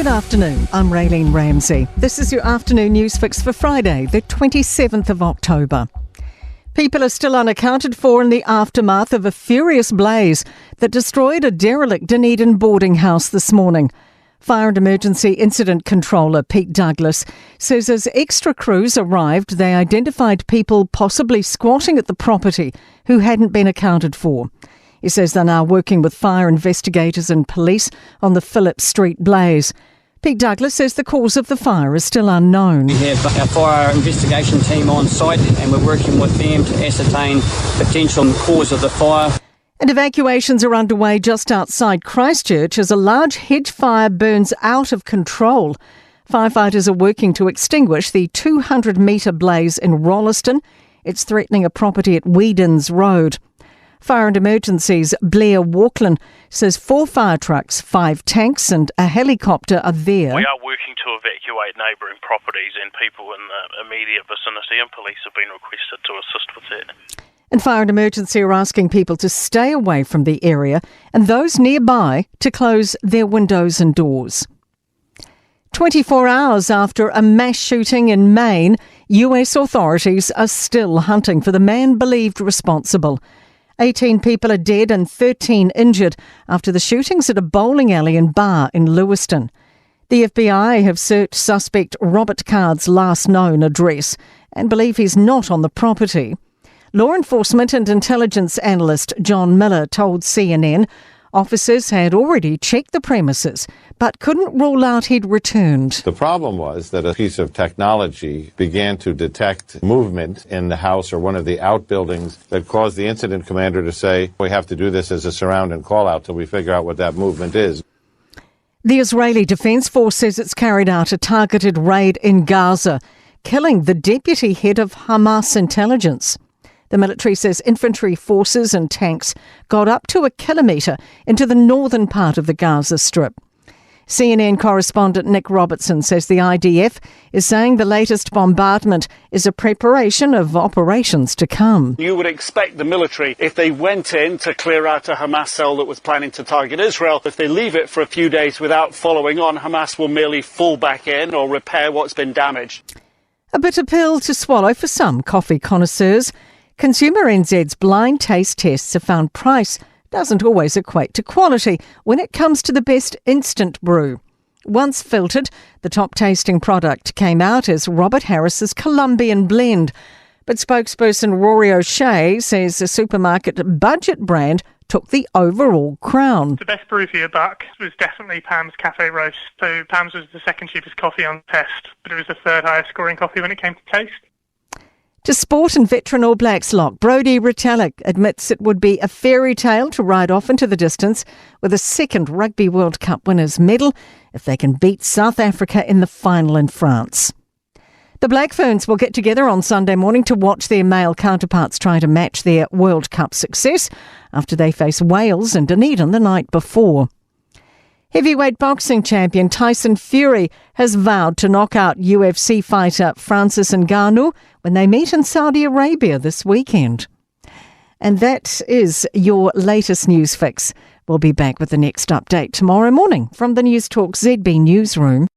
Good afternoon, I'm Raylene Ramsey. This is your afternoon news fix for Friday, the 27th of October. People are still unaccounted for in the aftermath of a furious blaze that destroyed a derelict Dunedin boarding house this morning. Fire and Emergency Incident Controller Pete Douglas says as extra crews arrived, they identified people possibly squatting at the property who hadn't been accounted for. He says they're now working with fire investigators and police on the Phillip Street blaze. Pete Douglas says the cause of the fire is still unknown. We have our fire investigation team on site and we're working with them to ascertain potential cause of the fire. And evacuations are underway just outside Christchurch as a large hedge fire burns out of control. Firefighters are working to extinguish the 200-metre blaze in Rolleston. It's threatening a property at Whedons Road. Fire and Emergencies Blair Walkland says 4 fire trucks, 5 tanks and a helicopter are there. We are working to evacuate neighbouring properties and people in the immediate vicinity, and police have been requested to assist with that. And Fire and Emergency are asking people to stay away from the area and those nearby to close their windows and doors. 24 hours after a mass shooting in Maine, US authorities are still hunting for the man believed responsible. 18 people are dead and 13 injured after the shootings at a bowling alley and bar in Lewiston. The FBI have searched suspect Robert Card's last known address and believe he's not on the property. Law enforcement and intelligence analyst John Miller told CNN officers had already checked the premises but couldn't rule out he'd returned. The problem was that a piece of technology began to detect movement in the house or one of the outbuildings that caused the incident commander to say, we have to do this as a surround and call out till we figure out what that movement is. The Israeli Defence Force says it's carried out a targeted raid in Gaza, killing the deputy head of Hamas intelligence. The military says infantry forces and tanks got up to a kilometre into the northern part of the Gaza Strip. CNN correspondent Nick Robertson says the IDF is saying the latest bombardment is a preparation of operations to come. You would expect the military, if they went in to clear out a Hamas cell that was planning to target Israel, if they leave it for a few days without following on, Hamas will merely fall back in or repair what's been damaged. A bitter pill to swallow for some coffee connoisseurs. Consumer NZ's blind taste tests have found price doesn't always equate to quality when it comes to the best instant brew. Once filtered, the top tasting product came out as Robert Harris's Colombian blend. But spokesperson Rory O'Shea says the supermarket budget brand took the overall crown. The best brew for your buck was definitely Pam's Cafe Roast. So Pam's was the second cheapest coffee on the test, but it was the third highest scoring coffee when it came to taste. To sport, and veteran All Blacks lock Brodie Retallick admits it would be a fairy tale to ride off into the distance with a second Rugby World Cup winners' medal if they can beat South Africa in the final in France. The Black Ferns will get together on Sunday morning to watch their male counterparts try to match their World Cup success after they face Wales and Dunedin the night before. Heavyweight boxing champion Tyson Fury has vowed to knock out UFC fighter Francis Ngannou when they meet in Saudi Arabia this weekend. And that is your latest news fix. We'll be back with the next update tomorrow morning from the Newstalk ZB newsroom.